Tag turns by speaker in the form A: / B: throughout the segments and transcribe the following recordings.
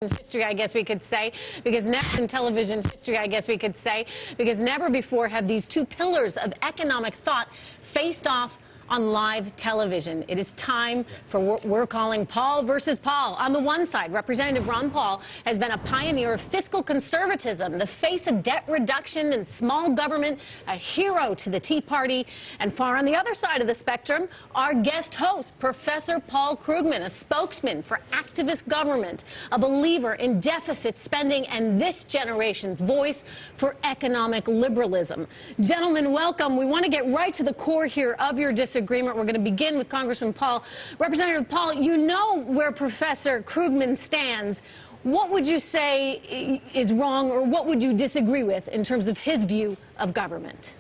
A: history, I guess we could say, because never in television history, I guess we could say, because never before have these two pillars of economic thought faced off on live television. It is time for what we're calling Paul versus Paul. On the one side, Representative Ron Paul has been a pioneer of fiscal conservatism, the face of debt reduction and small government, a hero to the Tea Party. And far on the other side of the spectrum, our guest host, Professor Paul Krugman, a spokesman for activist government, a believer in deficit spending, and this generation's voice for economic liberalism. Gentlemen, welcome. We want to get right to the core here of your disagreement. We're going to begin with Congressman Paul. Representative Paul, you know where Professor Krugman stands. What would you say is wrong, or what would you disagree with in terms of his view of government?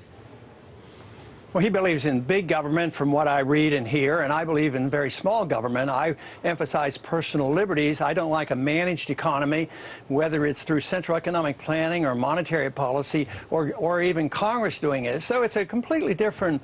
B: Well, he believes in big government from what I read and hear, and I believe in very small government. I emphasize personal liberties. I don't like a managed economy, whether it's through central economic planning or monetary policy or even Congress doing it. So it's a completely different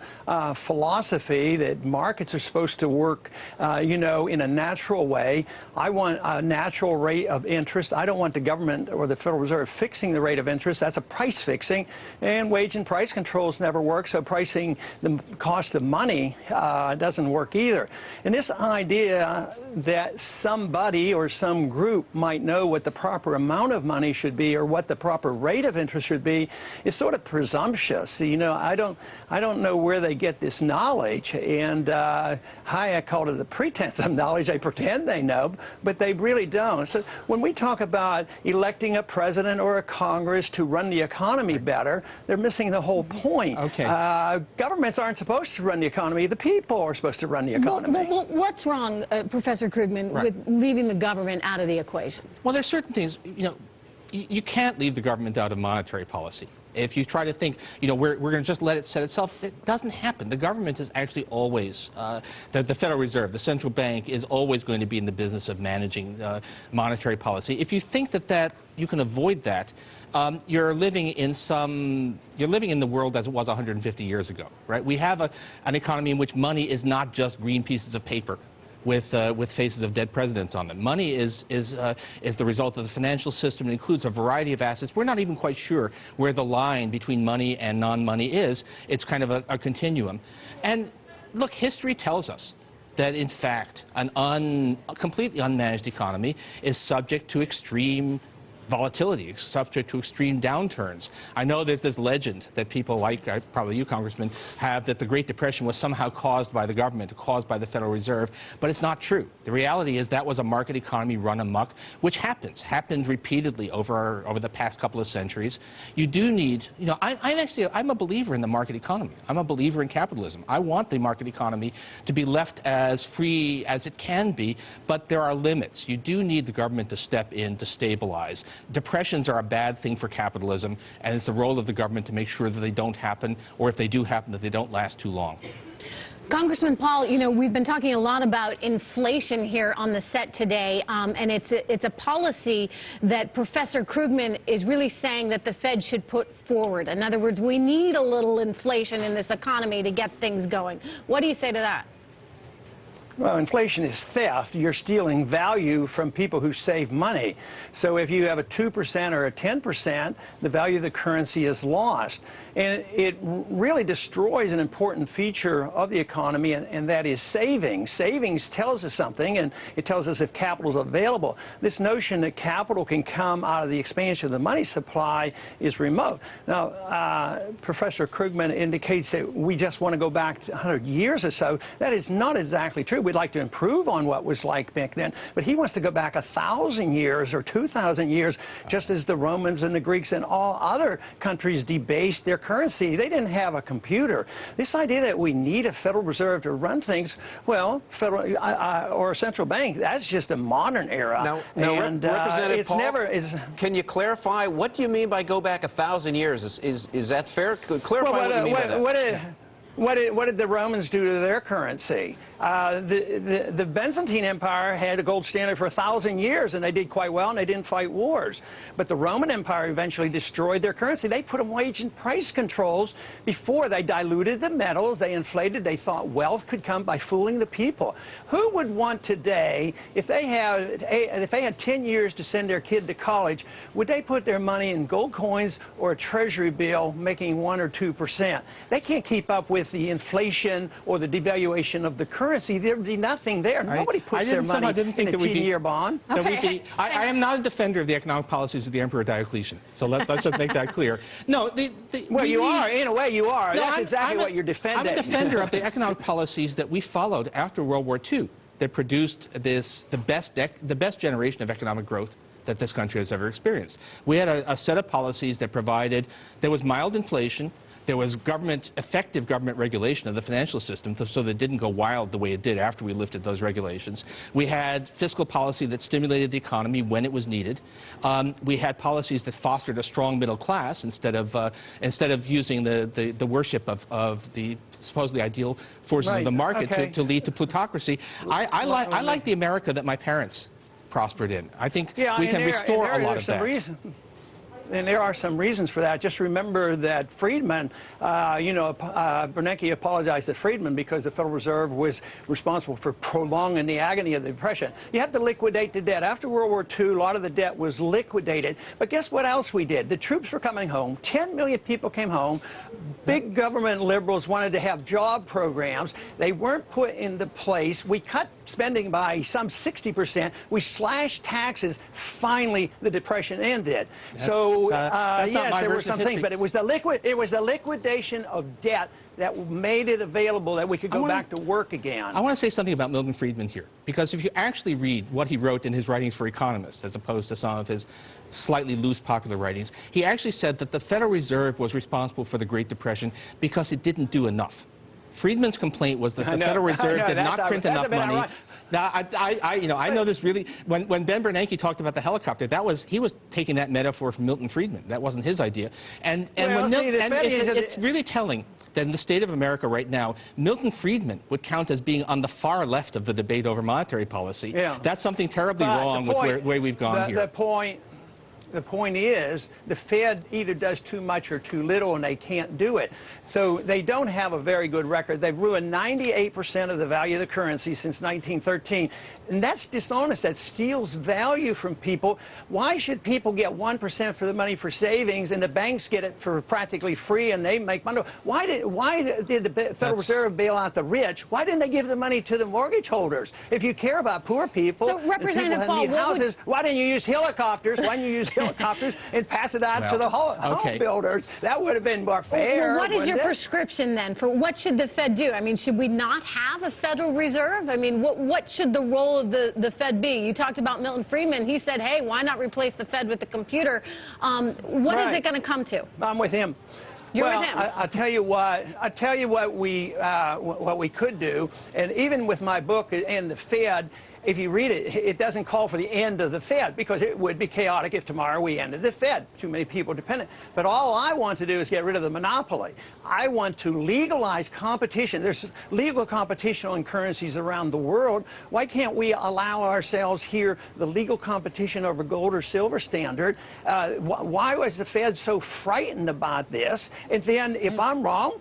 B: philosophy that markets are supposed to work, in a natural way. I want a natural rate of interest. I don't want the government or the Federal Reserve fixing the rate of interest. That's a price fixing, and wage and price controls never work, so pricing the cost of money doesn't work either. And this idea that somebody or some group might know what the proper amount of money should be or what the proper rate of interest should be is sort of presumptuous. I don't know where they get this knowledge, and Hayek called it the pretense of knowledge. They pretend they know, but they really don't. So when we talk about electing a president or a Congress to run the economy better, they're missing the whole point.
C: Okay.
B: Governments aren't supposed to run the economy. The people are supposed to run the economy.
A: Well, what's wrong, Professor Krugman, with leaving the government out of the equation?
C: Well, there's certain things, you can't leave the government out of monetary policy. If you try to think, we're going to just let it set itself, it doesn't happen. The government is actually always, the Federal Reserve, the central bank, is always going to be in the business of managing monetary policy. If you think that you can avoid that, you're living in the world as it was 150 years ago, right? We have an economy in which money is not just green pieces of paper with faces of dead presidents on them. Money is the result of the financial system. It includes a variety of assets. We're not even quite sure where the line between money and non-money is. It's kind of a continuum. And look, history tells us that, in fact, a completely unmanaged economy is subject to extreme volatility, subject to extreme downturns. I know there's this legend that people like, probably you, Congressman, have, that the Great Depression was somehow caused by the government, caused by the Federal Reserve, but it's not true. The reality is that was a market economy run amok, which happened repeatedly over the past couple of centuries. You do need, I'm a believer in the market economy. I'm a believer in capitalism. I want the market economy to be left as free as it can be, but there are limits. You do need the government to step in to stabilize. Depressions are a bad thing for capitalism, and it's the role of the government to make sure that they don't happen, or if they do happen, that they don't last too long.
A: Congressman Paul, we've been talking a lot about inflation here on the set today, and it's a policy that Professor Krugman is really saying that the Fed should put forward. In other words, we need a little inflation in this economy to get things going. What do you say to that?
B: Well, inflation is theft. You're stealing value from people who save money. So if you have a 2% or a 10%, the value of the currency is lost. And it really destroys an important feature of the economy, and that is savings. Savings tells us something, and it tells us if capital is available. This notion that capital can come out of the expansion of the money supply is remote. Now, Professor Krugman indicates that we just want to go back 100 years or so. That is not exactly true. We'd like to improve on what was like back then, but he wants to go back 1,000 years or 2,000 years, just as the Romans and the Greeks and all other countries debased their currency. They didn't have a computer. This idea that we need a Federal Reserve to run things, well, or a central bank, that's just a modern era.
D: Now,
B: and
D: Representative
B: Paul,
D: can you clarify, what do you mean by go back 1,000 years? Is that fair? Clarify what you mean by that.
B: What did the Romans do to their currency? The Byzantine Empire had a gold standard for 1,000 years, and they did quite well, and they didn't fight wars. But the Roman Empire eventually destroyed their currency. They put in wage and price controls before. They diluted the metals. They inflated. They thought wealth could come by fooling the people. Who would want today, if they had 10 years to send their kid to college, would they put their money in gold coins or a treasury bill making 1 or 2%? They can't keep up with the inflation or the devaluation of the currency. There'd be nothing there. Nobody puts their money in a 10-year bond.
A: Okay.
C: I am not a defender of the economic policies of the Emperor Diocletian. So let's just make that clear. No,
B: well, you are. In a way, you are.
C: No,
B: That's exactly what you're defending.
C: I'm a defender of the economic policies that we followed after World War II that produced the best generation of economic growth that this country has ever experienced. We had a set of policies that provided, there was mild inflation, there was effective government regulation of the financial system so that it didn't go wild the way it did after we lifted those regulations. We had fiscal policy that stimulated the economy when it was needed. We had policies that fostered a strong middle class instead of using the worship of the supposedly ideal forces of the market to lead to plutocracy. I like the America that my parents prospered in. I think we can restore a lot of that.
B: And there are some reasons for that. Just remember that Friedman, Bernanke apologized to Friedman because the Federal Reserve was responsible for prolonging the agony of the Depression. You have to liquidate the debt. After World War II, a lot of the debt was liquidated. But guess what else we did? The troops were coming home. 10 million people came home. Big government liberals wanted to have job programs. They weren't put into place. We cut spending by some 60%. We slashed taxes. Finally, the Depression ended. Yes, there were some things, but it was the liquidation of debt that made it available that we could go back to work again.
C: I want to say something about Milton Friedman here, because if you actually read what he wrote in his writings for economists, as opposed to some of his slightly loose popular writings, he actually said that the Federal Reserve was responsible for the Great Depression because it didn't do enough. Friedman's complaint was that the Federal Reserve did not print enough money. Now, I know this really. When Ben Bernanke talked about the helicopter, he was taking that metaphor from Milton Friedman. That wasn't his idea. It's really telling that in the state of America right now, Milton Friedman would count as being on the far left of the debate over monetary policy. Yeah. That's something terribly wrong with the way we've gone here.
B: The point is, the Fed either does too much or too little, and they can't do it. So they don't have a very good record. They've ruined 98% of the value of the currency since 1913. And that's dishonest. That steals value from people. Why should people get 1% for the money for savings, and the banks get it for practically free, and they make money? Why did the Federal Reserve bail out the rich? Why didn't they give the money to the mortgage holders? If you care about poor people,
A: so Representative Paul,
B: houses, why didn't you use helicopters? Why didn't you use helicopters and pass it out to the home builders? That would have been more fair.
A: Well, what is your prescription then for what should the Fed do? I mean, should we not have a Federal Reserve? I mean, what should the role of the Fed be? You talked about Milton Friedman. He said, hey, why not replace the Fed with the computer? What is it going to come to?
B: I'm with him.
A: You're with him.
B: I'll tell you what we could do, and even with my book and the Fed, if you read it, it doesn't call for the end of the Fed, because it would be chaotic if tomorrow we ended the Fed. Too many people dependent. But all I want to do is get rid of the monopoly. I want to legalize competition. There's legal competition on currencies around the world. Why can't we allow ourselves here the legal competition over gold or silver standard? Why was the Fed so frightened about this? And then, if I'm wrong,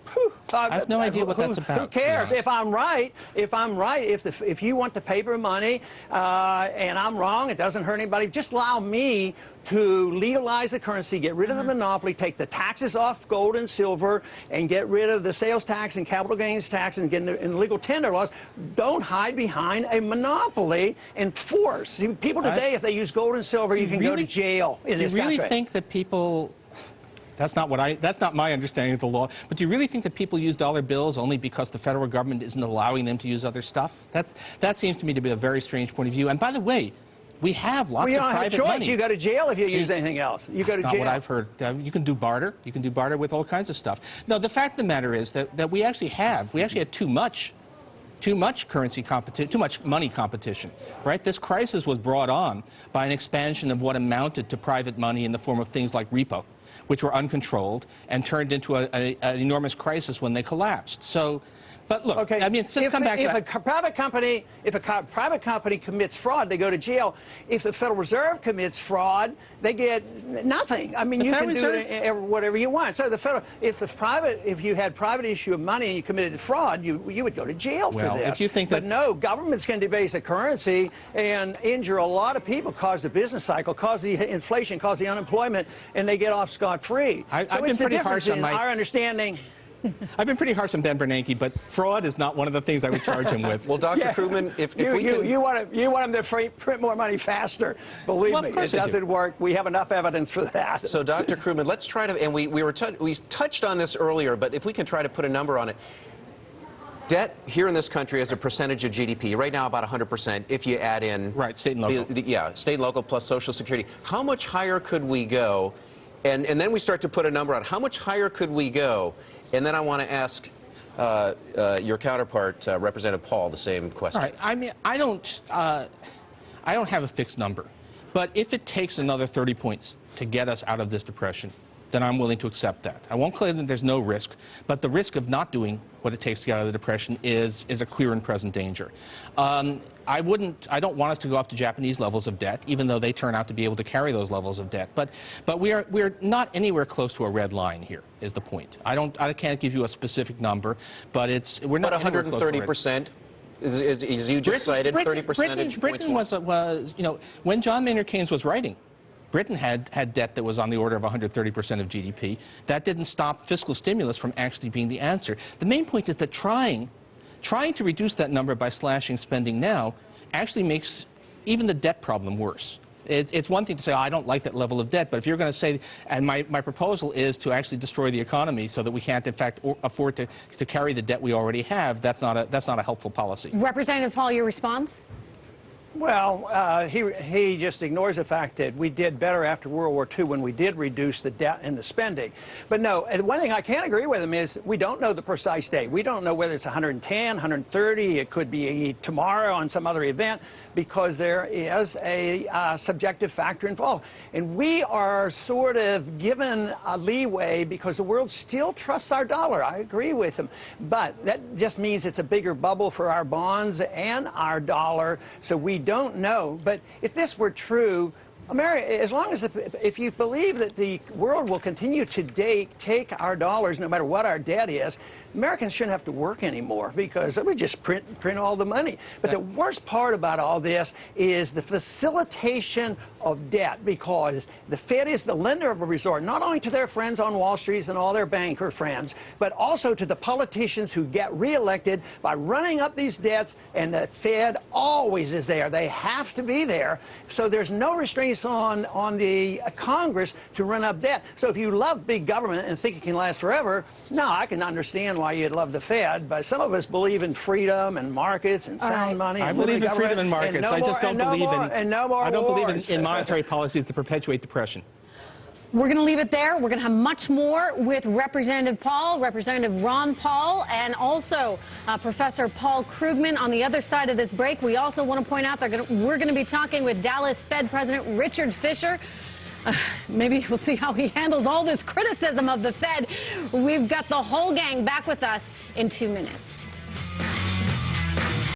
C: I have no idea what that's about.
B: Who cares? If I'm right, if you want the paper money, and I'm wrong, it doesn't hurt anybody, just allow me to legalize the currency, get rid of the monopoly, take the taxes off gold and silver, and get rid of the sales tax and capital gains tax and get in legal tender laws. Don't hide behind a monopoly and force. See, people today, if they use gold and silver, you can go to jail in this country.
C: Do you really think that people... That's not my understanding of the law. But do you really think that people use dollar bills only because the federal government isn't allowing them to use other stuff? That seems to me to be a very strange point of view. And by the way, we have lots of private money.
B: You don't have a choice. You go to jail if you use anything else. You go to jail.
C: That's not what I've heard. You can do barter. You can do barter with all kinds of stuff. No, the fact of the matter is that we actually had too much currency competition, too much money competition, right? This crisis was brought on by an expansion of what amounted to private money in the form of things like repo. which were uncontrolled and turned into an enormous crisis when they collapsed. So, but look,
B: okay.
C: I mean, just come back.
B: If a private company commits fraud, they go to jail. If the Federal Reserve commits fraud, they get nothing. I mean, you can do whatever you want. So if you had private issue of money and you committed fraud, you would go to jail for this.
C: If you think that,
B: but no, governments can debase a currency and injure a lot of people, cause the business cycle, cause the inflation, cause the unemployment, and they get off scot-free.
C: I've been pretty harsh on
B: our understanding.
C: I've been pretty harsh on Ben Bernanke, but fraud is not one of the things I would charge him with.
D: Well, Dr. Krugman, if we can...
B: You want him to print more money faster. Believe me, it doesn't work. We have enough evidence for that.
D: So, Dr. Krugman, let's try to, and we touched on this earlier, but if we can try to put a number on it. Debt here in this country as a percentage of GDP, right now about 100% if you add in...
C: Right, state and local.
D: State and local plus Social Security. How much higher could we go? And then we start to put a number on how much higher could we go? And then I want to ask your counterpart, Representative Paul, the same question.
C: All right. I mean, I don't have a fixed number, but if it takes another 30 points to get us out of this depression, then I'm willing to accept that. I won't claim that there's no risk, but the risk of not doing what it takes to get out of the depression is a clear and present danger. I don't want us to go up to Japanese levels of debt, even though they turn out to be able to carry those levels of debt. But we're not anywhere close to a red line here, is the point. I can't give you a specific number, but we're not.
D: But 130%. As you just cited, 30 percentage points.
C: Britain was, you know, when John Maynard Keynes was writing, Britain had debt that was on the order of 130% of GDP. That didn't stop fiscal stimulus from actually being the answer. The main point is that trying to reduce that number by slashing spending now actually makes even the debt problem worse. It's one thing to say, oh, I don't like that level of debt, but if you're going to say, and my proposal is to actually destroy the economy so that we can't, in fact, afford to carry the debt we already have, that's not a helpful policy.
A: Representative Paul, your response?
B: Well, he just ignores the fact that we did better after World War II when we did reduce the debt and the spending. But no, one thing I can't agree with him is we don't know the precise date. We don't know whether it's 110, 130, it could be tomorrow on some other event, because there is a subjective factor involved. And we are sort of given a leeway because the world still trusts our dollar. I agree with him. But that just means it's a bigger bubble for our bonds and our dollar, so we don't know. But if this were true, America, as long as if you believe that the world will continue to take our dollars no matter what our debt is, Americans shouldn't have to work anymore because we just print all the money. But the worst part about all this is the facilitation of debt, because the Fed is the lender of a resort, not only to their friends on Wall Street and all their banker friends, but also to the politicians who get reelected by running up these debts, and the Fed always is there. They have to be there. So there's no restraints on the Congress to run up debt. So if you love big government and think it can last forever, no, I can understand why you'd love the Fed, but some of us believe in freedom and markets and sound money.
C: I believe in freedom and markets. I just don't believe in monetary policies that perpetuate depression.
A: We're going to leave it there. We're going to have much more with Representative Paul, Representative Ron Paul, and also Professor Paul Krugman on the other side of this break. We also want to point out that we're going to be talking with Dallas Fed President Richard Fisher. Maybe we'll see how he handles all this criticism of the Fed. We've got the whole gang back with us in 2 minutes.